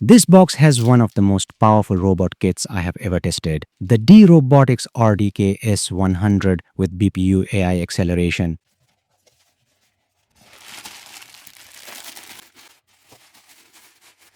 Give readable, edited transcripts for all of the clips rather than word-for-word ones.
This box has one of the most powerful robot kits I have ever tested, the D-Robotics RDK S100 with BPU AI acceleration.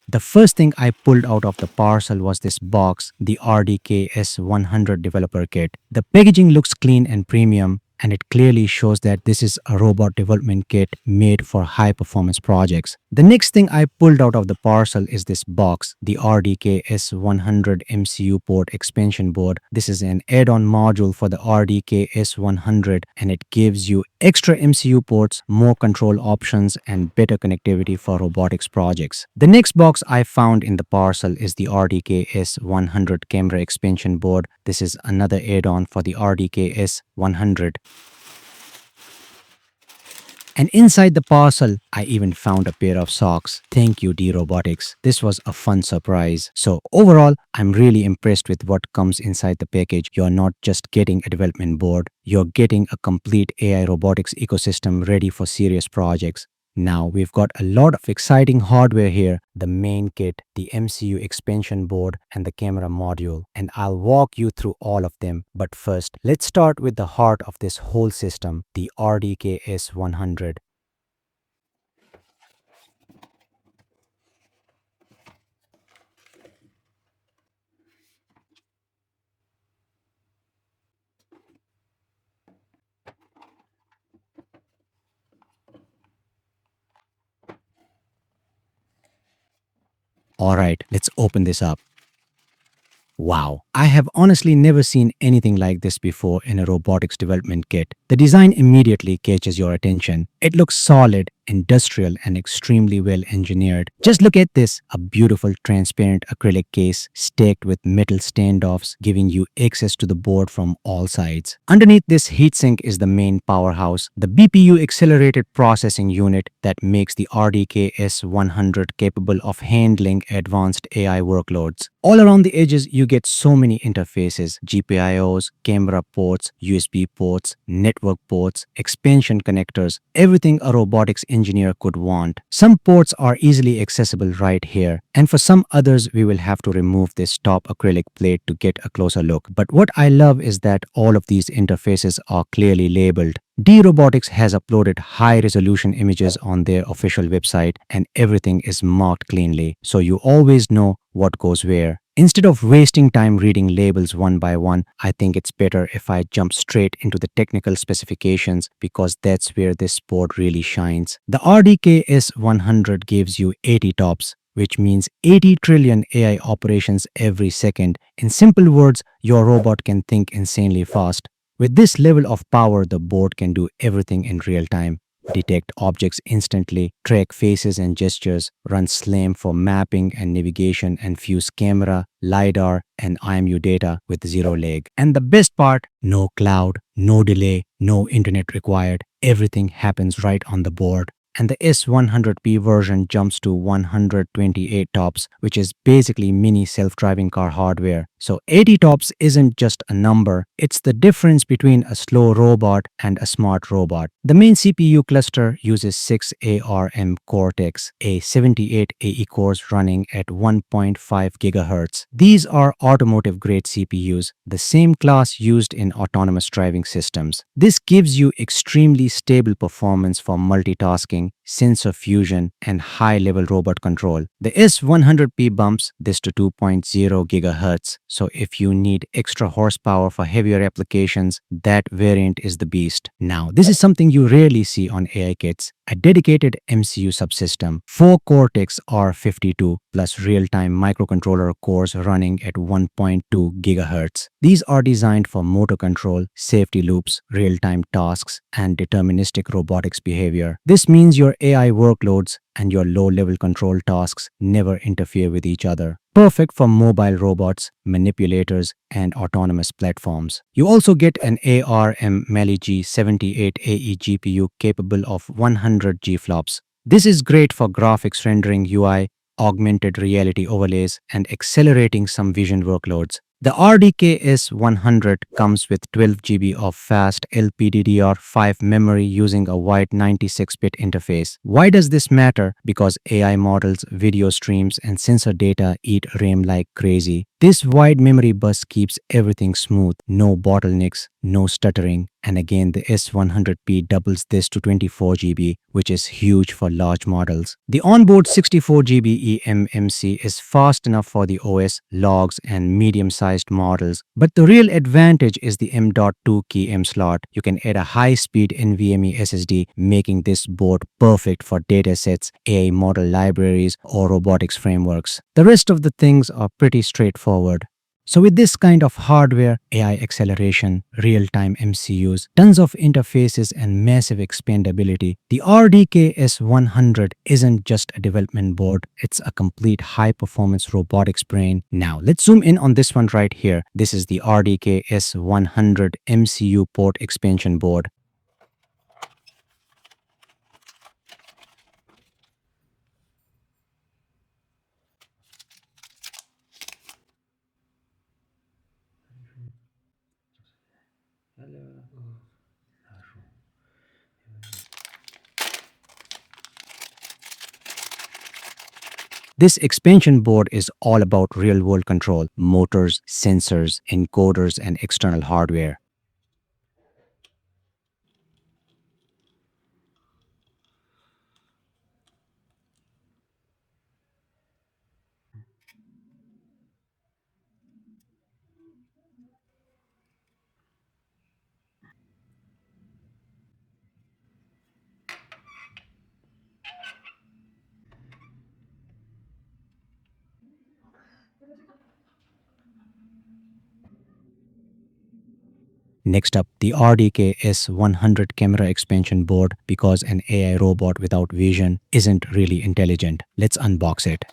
The first thing I pulled out of the parcel was this box, the RDK S100 developer kit. The packaging looks clean and premium, and it clearly shows that this is a robot development kit made for high-performance projects. The next thing I pulled out of the parcel is this box, the RDK S100 MCU port expansion board. This is an add-on module for the RDK S100, and it gives you extra MCU ports, more control options, and better connectivity for robotics projects. The next box I found in the parcel is the RDK S100 camera expansion board. This is another add-on for the RDK S100. And inside the parcel, I even found a pair of socks. Thank you, D-Robotics. This was a fun surprise. So overall, I'm really impressed with what comes inside the package. You're not just getting a development board, you're getting a complete AI robotics ecosystem ready for serious projects. Now we've got a lot of exciting hardware here, the main kit, the MCU expansion board, and the camera module, and I'll walk you through all of them. But first, let's start with the heart of this whole system, the RDK S100. Alright, let's open this up. Wow, I have honestly never seen anything like this before in a robotics development kit. The design immediately catches your attention. It looks solid, industrial, and extremely well engineered. Just look at this, a beautiful transparent acrylic case stacked with metal standoffs, giving you access to the board from all sides. Underneath this heatsink is the main powerhouse, the BPU accelerated processing unit that makes the RDK S100 capable of handling advanced AI workloads. All around the edges, you get so many interfaces, GPIOs, camera ports, USB ports, network ports, expansion connectors, everything a robotics engineer could want. Some ports are easily accessible right here, and for some others, we will have to remove this top acrylic plate to get a closer look. But what I love is that all of these interfaces are clearly labeled. D-Robotics has uploaded high-resolution images on their official website, and everything is marked cleanly, so you always know what goes where. Instead of wasting time reading labels one by one, I think it's better if I jump straight into the technical specifications because that's where this board really shines. The RDK S100 gives you 80 TOPS, which means 80 trillion AI operations every second. In simple words, your robot can think insanely fast. With this level of power, the board can do everything in real time. Detect objects instantly, track faces and gestures, run SLAM for mapping and navigation, and fuse camera, LiDAR, and IMU data with zero lag. And the best part, no cloud, no delay, no internet required. Everything happens right on the board. And the S100P version jumps to 128 TOPS, which is basically mini self-driving car hardware. So 80 TOPS isn't just a number, it's the difference between a slow robot and a smart robot. The main CPU cluster uses 6 ARM Cortex A78 AE cores running at 1.5 GHz. These are automotive-grade CPUs, the same class used in autonomous driving systems. This gives you extremely stable performance for multitasking, sensor fusion, and high-level robot control. The S100P bumps this to 2.0 GHz, so if you need extra horsepower for heavier applications, that variant is the beast. Now, this is something you rarely see on AI kits. A dedicated MCU subsystem, 4 Cortex R52 plus real-time microcontroller cores running at 1.2 GHz. These are designed for motor control, safety loops, real-time tasks, and deterministic robotics behavior. This means your AI workloads and your low-level control tasks never interfere with each other. Perfect for mobile robots, manipulators, and autonomous platforms. You also get an ARM Mali G78AE GPU capable of 100 GFLOPS. This is great for graphics rendering UI, augmented reality overlays, and accelerating some vision workloads. The RDK S100 comes with 12 GB of fast LPDDR5 memory using a wide 96-bit interface. Why does this matter? Because AI models, video streams, and sensor data eat RAM like crazy. This wide memory bus keeps everything smooth, no bottlenecks, no stuttering, and again the S100P doubles this to 24 GB, which is huge for large models. The onboard 64 GB eMMC is fast enough for the OS, logs, and medium-sized models, but the real advantage is the M.2 key M slot. You can add a high-speed NVMe SSD, making this board perfect for datasets, AI model libraries, or robotics frameworks. The rest of the things are pretty straightforward. So with this kind of hardware, AI acceleration, real-time MCUs, tons of interfaces and massive expandability, the RDK S100 isn't just a development board, it's a complete high-performance robotics brain. Now let's zoom in on this one right here. This is the RDK S100 MCU port expansion board. This expansion board is all about real-world control, motors, sensors, encoders, and external hardware. Next up, the RDK S100 camera expansion board, because an AI robot without vision isn't really intelligent. Let's unbox it.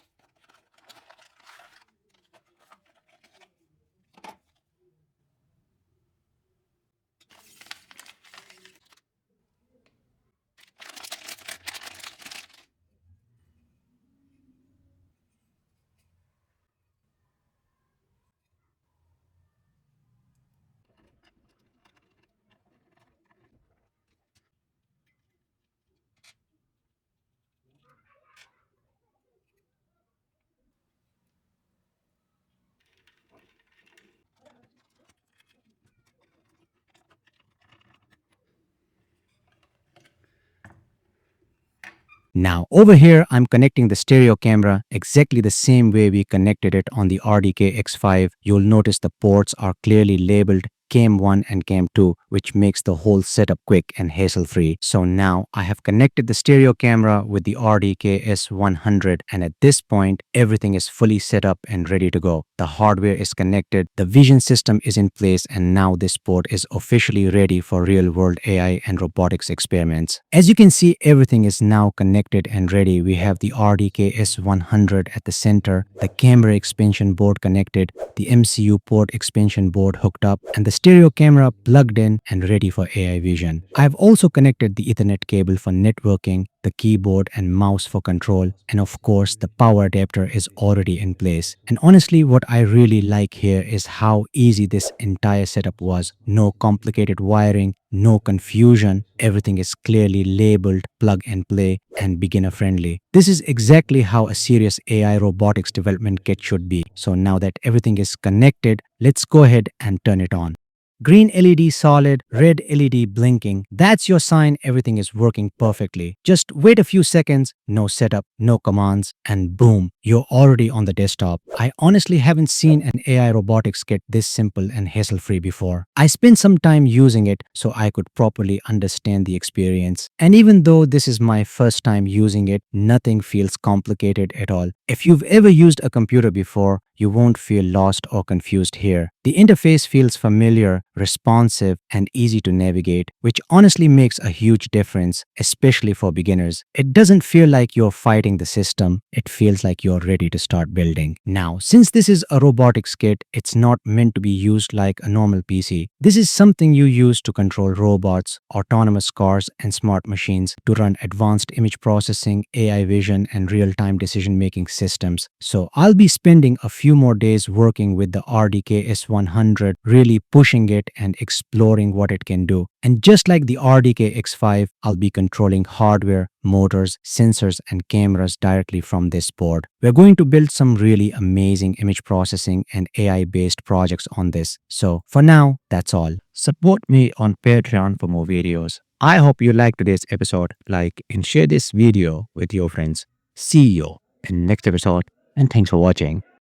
Now, over here, I'm connecting the stereo camera exactly the same way we connected it on the RDK X5. You'll notice the ports are clearly labeled Cam 1 and Cam 2, which makes the whole setup quick and hassle-free. So now I have connected the stereo camera with the RDK S100, and at this point, everything is fully set up and ready to go. The hardware is connected, the vision system is in place, and now this board is officially ready for real-world AI and robotics experiments. As you can see, everything is now connected and ready. We have the RDK S100 at the center, the camera expansion board connected, the MCU port expansion board hooked up, and the stereo camera plugged in and ready for AI vision. I have also connected the Ethernet cable for networking, the keyboard and mouse for control, and of course the power adapter is already in place. And honestly, what I really like here is how easy this entire setup was. No complicated wiring, no confusion, everything is clearly labeled, plug and play, and beginner friendly. This is exactly how a serious AI robotics development kit should be. So now that everything is connected, let's go ahead and turn it on. Green LED solid, red LED blinking. That's your sign everything is working perfectly. Just wait a few seconds, no setup, no commands, and boom, you're already on the desktop. I honestly haven't seen an AI robotics kit this simple and hassle-free before. I spent some time using it so I could properly understand the experience. And even though this is my first time using it, nothing feels complicated at all. If you've ever used a computer before, you won't feel lost or confused here. The interface feels familiar, responsive, and easy to navigate, which honestly makes a huge difference, especially for beginners. It doesn't feel like you're fighting the system, it feels like you're ready to start building. Now, since this is a robotics kit, it's not meant to be used like a normal PC. This is something you use to control robots, autonomous cars, and smart machines, to run advanced image processing, AI vision, and real-time decision-making systems. So I'll be spending a few more days working with the RDK S100, really pushing it and exploring what it can do. And just like the RDK X5, I'll be controlling hardware, motors, sensors, and cameras directly from this board. We're going to build some really amazing image processing and AI-based projects on this. So for now, that's all. Support me on Patreon for more videos. I hope you liked today's episode. Like and share this video with your friends. See you in next episode, and thanks for watching.